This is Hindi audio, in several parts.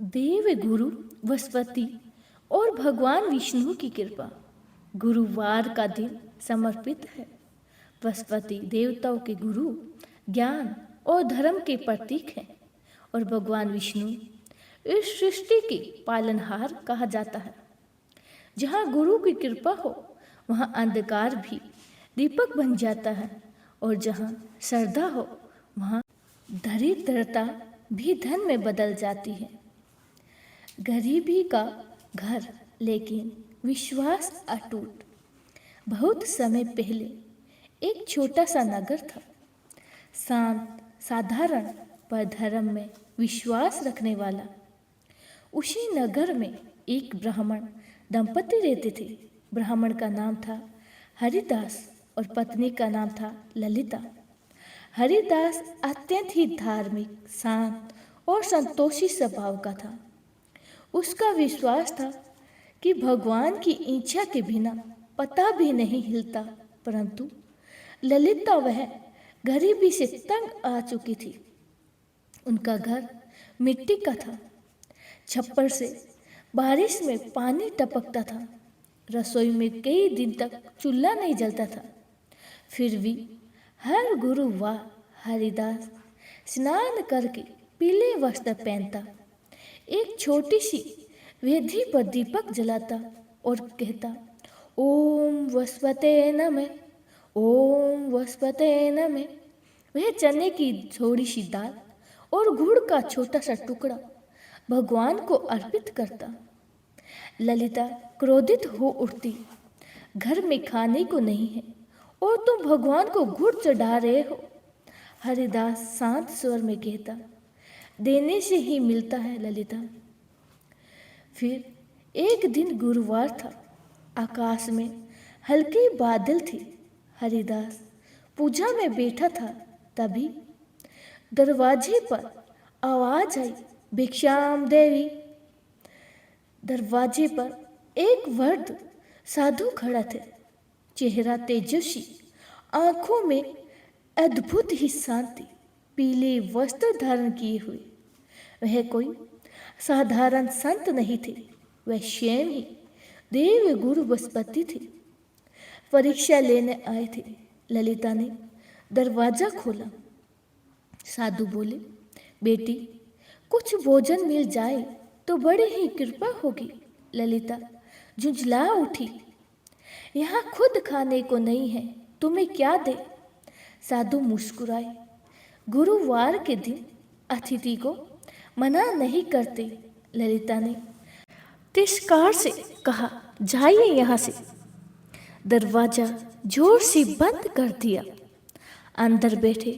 देव गुरु बृहस्पति और भगवान विष्णु की कृपा। गुरुवार का दिन समर्पित है। बृहस्पति देवताओं के गुरु, ज्ञान और धर्म के प्रतीक हैं और भगवान विष्णु इस सृष्टि के पालनहार कहा जाता है। जहाँ गुरु की कृपा हो वहाँ अंधकार भी दीपक बन जाता है और जहाँ श्रद्धा हो वहाँ दरिद्रता भी धन में बदल जाती है। गरीबी का घर लेकिन विश्वास अटूट। बहुत समय पहले एक छोटा सा नगर था, शांत, साधारण पर धर्म में विश्वास रखने वाला। उसी नगर में एक ब्राह्मण दंपति रहते थे। ब्राह्मण का नाम था हरिदास और पत्नी का नाम था ललिता। हरिदास अत्यंत ही धार्मिक, शांत और संतोषी स्वभाव का था। उसका विश्वास था कि भगवान की इच्छा के बिना पता भी नहीं हिलता, परंतु ललिता वह गरीबी से तंग आ चुकी थी। उनका घर मिट्टी का था, छप्पर से बारिश में पानी टपकता था। रसोई में कई दिन तक चूल्हा नहीं जलता था। फिर भी हर गुरुवार हरिदास स्नान करके पीले वस्त्र पहनता, एक छोटी सी वेदी पर दीपक जलाता और कहता, ओम बृहस्पते नमः, ओम बृहस्पते नमः। वह चने की थोड़ी सी दाल और गुड़ का छोटा सा टुकड़ा भगवान को अर्पित करता। ललिता क्रोधित हो उठती, घर में खाने को नहीं है और तुम भगवान को गुड़ चढ़ा रहे हो। हरिदास शांत स्वर में कहता, देने से ही मिलता है ललिता। फिर एक दिन गुरुवार था, आकाश में हल्के बादल थे। हरिदास पूजा में बैठा था, तभी दरवाजे पर आवाज आई, भिक्षाम देवी। दरवाजे पर एक वृद्ध साधु खड़ा थे, चेहरा तेजस्वी, आंखों में अद्भुत ही शांति, पीले वस्त्र धारण किए हुए। वह कोई साधारण संत नहीं थे, वह स्वयं ही देव गुरु बृहस्पति थे। परीक्षा लेने आए थे। ललिता ने दरवाजा खोला। साधु बोले, बेटी कुछ भोजन मिल जाए तो बड़ी ही कृपा होगी। ललिता झुंझला उठी, यहाँ खुद खाने को नहीं है, तुम्हें क्या दे? साधु मुस्कुराए, गुरुवार के दिन अतिथि को मना नहीं करते। ललिता ने तिरस्कार से कहा, जाइए यहाँ से। दरवाजा जोर से बंद कर दिया। अंदर बैठे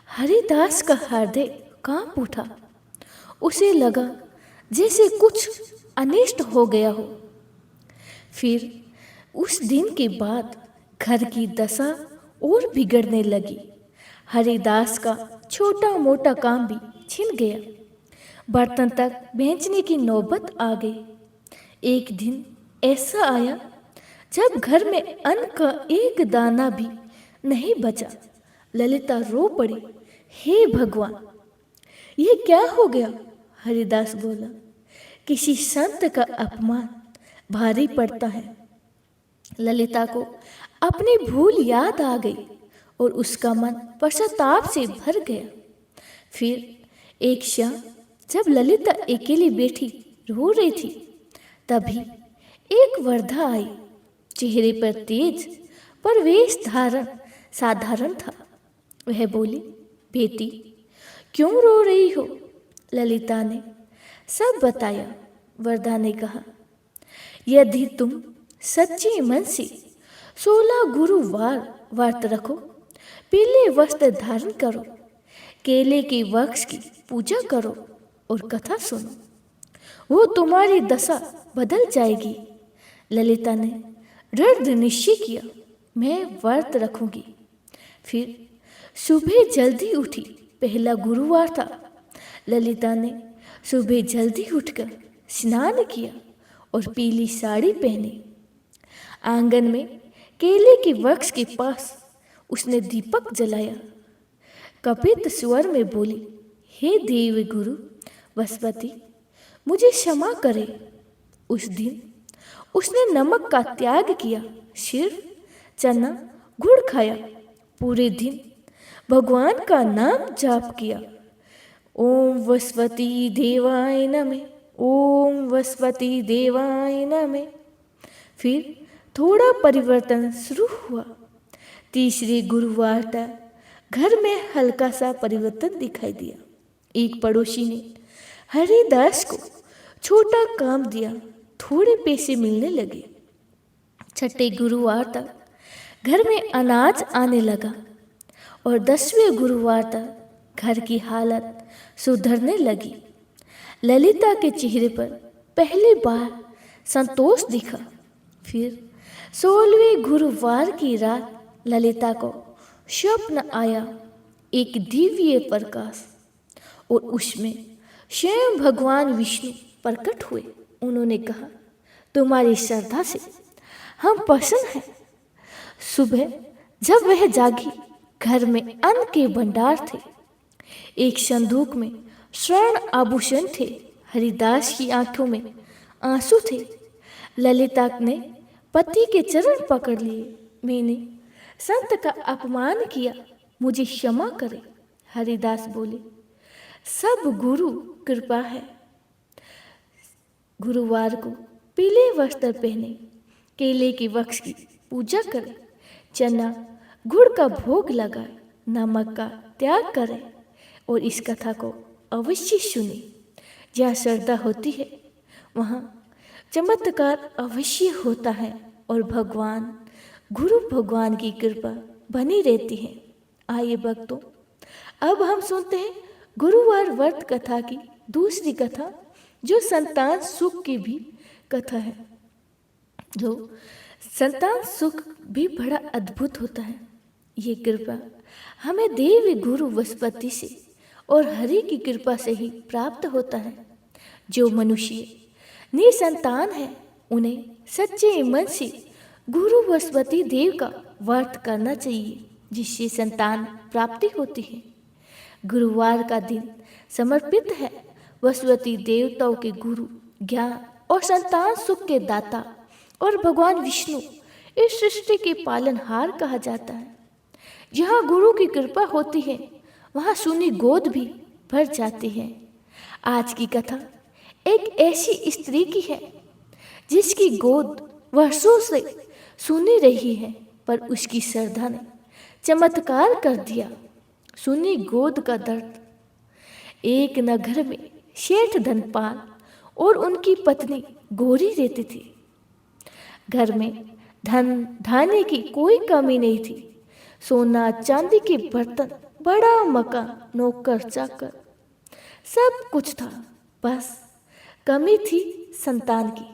हरिदास का हृदय कांप उठा। उसे लगा जैसे कुछ अनिष्ट हो गया हो। फिर उस दिन के बाद घर की दशा और बिगड़ने लगी। हरिदास का छोटा मोटा काम भी छिन गया। बर्तन तक बेचने की नौबत आ गई। एक दिन ऐसा आया जब घर में अन्न का एक दाना भी नहीं बचा। ललिता रो पड़ी, हे भगवान, ये क्या हो गया? हरिदास बोला, किसी संत का अपमान भारी पड़ता है। ललिता को अपनी भूल याद आ गई और उसका मन पश्चाताप से भर गया। फिर एक शाम जब ललिता अकेली बैठी रो रही थी, तभी एक वृद्धा आई। चेहरे पर तेज पर वेश धारण साधारण था। वह बोली, बेटी क्यों रो रही हो? ललिता ने सब बताया। वृद्धा ने कहा, यदि तुम सच्चे मन से 16 गुरुवार व्रत रखो, पीले वस्त्र धारण करो, केले के वृक्ष की पूजा करो और कथा सुनो, वो तुम्हारी दशा बदल जाएगी। ललिता ने दृढ़ निश्चय किया, मैं व्रत रखूंगी। फिर सुबह जल्दी उठी। पहला गुरुवार था। ललिता ने सुबह जल्दी उठकर स्नान किया और पीली साड़ी पहनी। आंगन में केले के वृक्ष के पास उसने दीपक जलाया। कपित स्वर में बोली, हे देव गुरु बृहस्पति, मुझे क्षमा करे। उस दिन उसने नमक का त्याग किया, सिर्फ चना गुड़ खाया, पूरे दिन भगवान का नाम जाप किया। ओम वस्वती देवाय नमः, ओम वस्वती देवाय नमः। फिर थोड़ा परिवर्तन शुरू हुआ। तीसरे गुरुवार तक घर में हल्का सा परिवर्तन दिखाई दिया। एक पड़ोसी ने हरिदास को छोटा काम दिया, थोड़े पैसे मिलने लगे। छठे गुरुवार तक घर में अनाज आने लगा और 10वें गुरुवार तक घर की हालत सुधरने लगी। ललिता के चेहरे पर पहली बार संतोष दिखा। फिर 16वें गुरुवार की रात ललिता को स्वप्न आया, एक दिव्य प्रकाश, और उसमें स्वयं भगवान विष्णु प्रकट हुए। उन्होंने कहा, तुम्हारी श्रद्धा से हम प्रसन्न हैं। सुबह जब वह जागी, घर में अन्न के भंडार थे। एक संदूक में स्वर्ण आभूषण थे। हरिदास की आंखों में आंसू थे। ललिता ने पति के चरण पकड़ लिए। मैंने संत का अपमान किया, मुझे क्षमा करे। हरिदास बोले, सब गुरु कृपा है। गुरुवार को पीले वस्त्र पहने, केले के वृक्ष की पूजा करें, चना गुड़ का भोग लगाए, नमक का त्याग करें और इस कथा को अवश्य सुने। जहाँ श्रद्धा होती है वहाँ चमत्कार अवश्य होता है और भगवान गुरु भगवान की कृपा बनी रहती है। आइए भक्तों, अब हम सुनते हैं गुरुवार व्रत कथा की दूसरी कथा, जो संतान सुख की भी कथा है। जो संतान सुख भी बड़ा अद्भुत होता है। ये कृपा हमें देव गुरु वसुपति से और हरि की कृपा से ही प्राप्त होता है। जो मनुष्य निसंतान है उन्हें सच्चे मन से गुरु वसुपति देव का व्रत करना चाहिए, जिससे संतान प्राप्ति होती है। गुरुवार का दिन समर्पित है वसुपति देवताओं के गुरु, ज्ञान और संतान सुख के दाता और भगवान विष्णु इस सृष्टि के पालनहार कहा जाता है। जहाँ गुरु की कृपा होती है वहाँ सुनी गोद भी भर जाती है। आज की कथा एक ऐसी स्त्री की है जिसकी गोद वर्षों से सुनी रही है, पर उसकी श्रद्धा ने चमत्कार कर दिया। सुनी गोद का दर्द। एक नगर में शेठ धनपाल और उनकी पत्नी गौरी रहती थी। घर में धन धान्य की कोई कमी नहीं थी। सोना चांदी के बर्तन, बड़ा मकान, नौकर चाकर, सब कुछ था। बस कमी थी संतान की।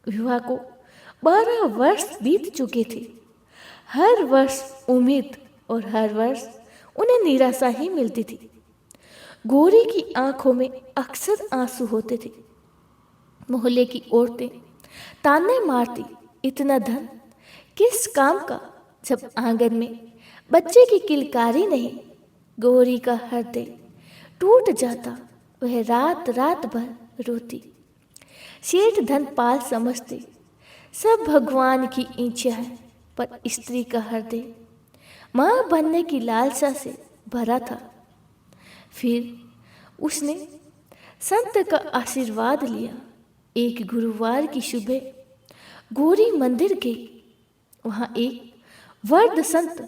विवाह को 12 वर्ष बीत चुके थे। हर वर्ष उम्मीद और हर वर्ष उन्हें निराशा ही मिलती थी। गौरी की आंखों में अक्सर आंसू होते थे। मोहल्ले की औरतें ताने मारती, इतना धन किस काम का, जब आंगन में बच्चे की किलकारी नहीं। गौरी का हृदय टूट जाता, वह रात रात भर रोती। सेठ धनपाल समझते सब भगवान की इच्छा है, पर स्त्री का हृदय मां बनने की लालसा से भरा था। फिर उसने संत का आशीर्वाद लिया। एक गुरुवार की सुबह गौरी मंदिर गई। वहां एक वृद्ध संत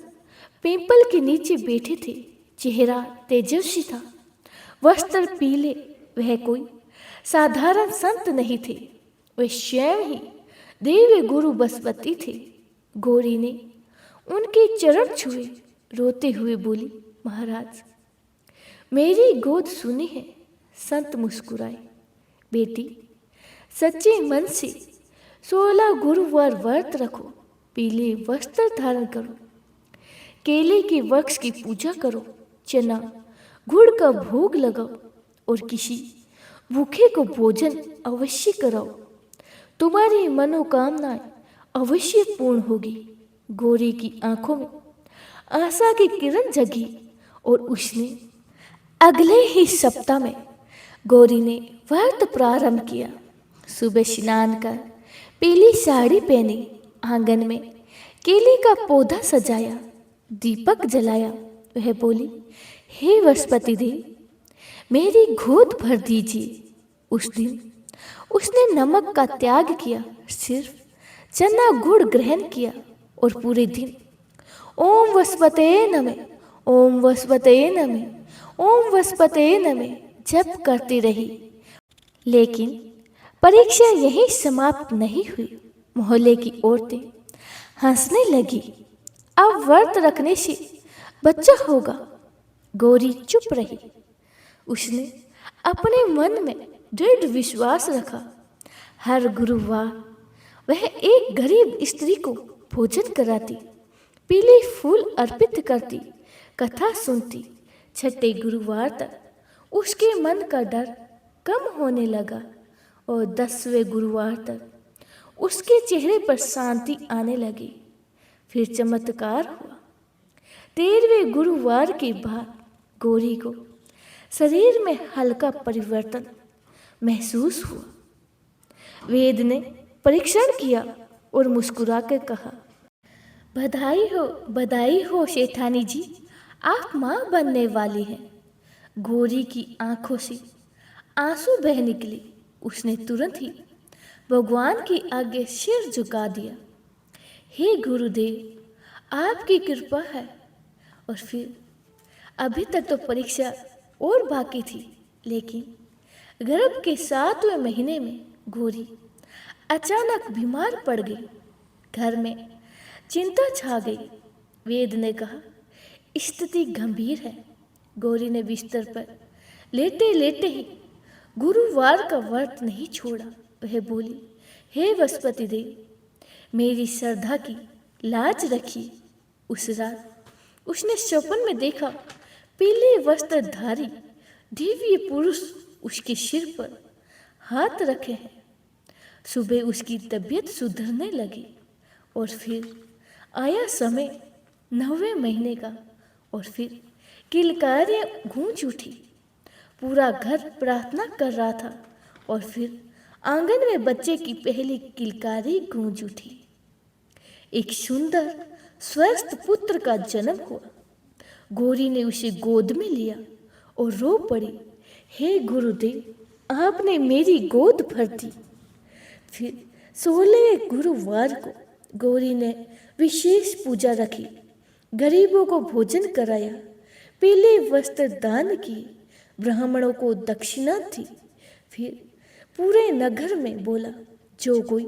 पीपल के नीचे बैठे थे। चेहरा तेजस्वी था, वस्त्र पीले। वह कोई साधारण संत नहीं थे, वे स्वयं ही देव गुरु वसुपति थे। गौरी ने उनके चरण छुए, रोते हुए बोली, महाराज मेरी गोद सुनी है। संत मुस्कुराए, बेटी सच्चे मन से 16 गुरुवार व्रत रखो, पीले वस्त्र धारण करो, केले के वृक्ष की पूजा करो, चना गुड़ का भोग लगाओ और किसी भूखे को भोजन अवश्य कराओ। तुम्हारी मनोकामनाएं अवश्य पूर्ण होगी। गौरी की आंखों में आशा की किरण जगी और उसने अगले ही सप्ताह में गौरी ने व्रत प्रारंभ किया। सुबह स्नान कर पीली साड़ी पहनी, आंगन में केले का पौधा सजाया, दीपक जलाया। वह बोली, हे बृहस्पति देव, मेरी गोद भर दीजिए। उस दिन उसने नमक का त्याग किया, सिर्फ चना गुड़ ग्रहण किया और पूरे दिन ओम वस्पते नमः, ओम वस्पते नमः, ओम वस्पते नमः जप करती रही। लेकिन परीक्षा यहीं समाप्त नहीं हुई। मोहल्ले की औरतें हंसने लगी। अब व्रत रखने से बच्चा होगा। गौरी चुप रही। उसने अपने मन में दृढ़ विश्वास रखा। हर गुरुवार वह एक गरीब स्त्री को भोजन कराती, पीले फूल अर्पित करती, कथा सुनती। छठे गुरुवार तक उसके मन का डर कम होने लगा और 10वें गुरुवार तक उसके चेहरे पर शांति आने लगी। फिर चमत्कार हुआ। 13वें गुरुवार के बाद गौरी को शरीर में हल्का परिवर्तन महसूस हुआ। वेद ने परीक्षण किया और मुस्कुराकर कहा, बधाई हो शेठानी जी, आप माँ बनने वाली हैं। गौरी की आंखों से आंसू बह निकले। उसने तुरंत ही भगवान के आगे सिर झुका दिया। हे गुरुदेव, आपकी कृपा है। और फिर अभी तक तो परीक्षा और बाकी थी, लेकिन गर्भ के 7वें महीने में गौरी अचानक बीमार पड़ गई। घर में चिंता छा गई। वेद ने कहा, स्थिति गंभीर है। गौरी ने बिस्तर पर लेटे लेटे ही गुरुवार का व्रत नहीं छोड़ा। वह बोली, हे बृहस्पति देव, मेरी श्रद्धा की लाज रखिए। उस रात उसने स्वप्न में देखा, पीले वस्त्रधारी दिव्य पुरुष उसके सिर पर हाथ रखे हैं। सुबह उसकी तबीयत सुधरने लगी और फिर आया समय 9वें महीने का और फिर किलकारियाँ गूंज उठी। पूरा घर प्रार्थना कर रहा था और फिर आंगन में बच्चे की पहली किलकारी गूंज उठी। एक सुंदर स्वस्थ पुत्र का जन्म हुआ। गौरी ने उसे गोद में लिया और रो पड़ी, हे गुरुदेव, आपने मेरी गोद भर दी। फिर 16वें गुरुवार को गौरी ने विशेष पूजा रखी, गरीबों को भोजन कराया, पीले वस्त्र दान किए, ब्राह्मणों को दक्षिणा दी। फिर पूरे नगर में बोला, जो कोई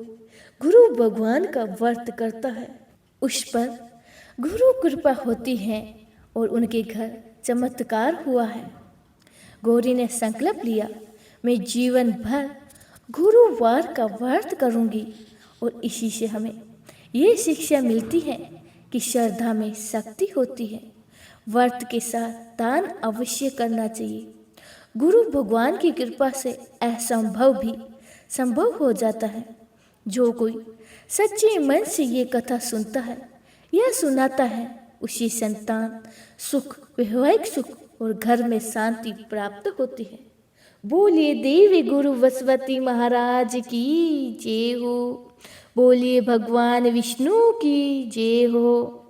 गुरु भगवान का व्रत करता है उस पर गुरु कृपा होती है और उनके घर चमत्कार हुआ है। गौरी ने संकल्प लिया, मैं जीवन भर गुरुवार का व्रत करूंगी। और इसी से हमें ये शिक्षा मिलती है कि श्रद्धा में शक्ति होती है। व्रत के साथ दान अवश्य करना चाहिए। गुरु भगवान की कृपा से असंभव भी संभव हो जाता है। जो कोई सच्चे मन से ये कथा सुनता है या सुनाता है, उसी संतान सुख, वैवाहिक सुख और घर में शांति प्राप्त होती है। बोलिए देवी गुरु बृहस्पति महाराज की जय हो। बोलिए भगवान विष्णु की जय हो।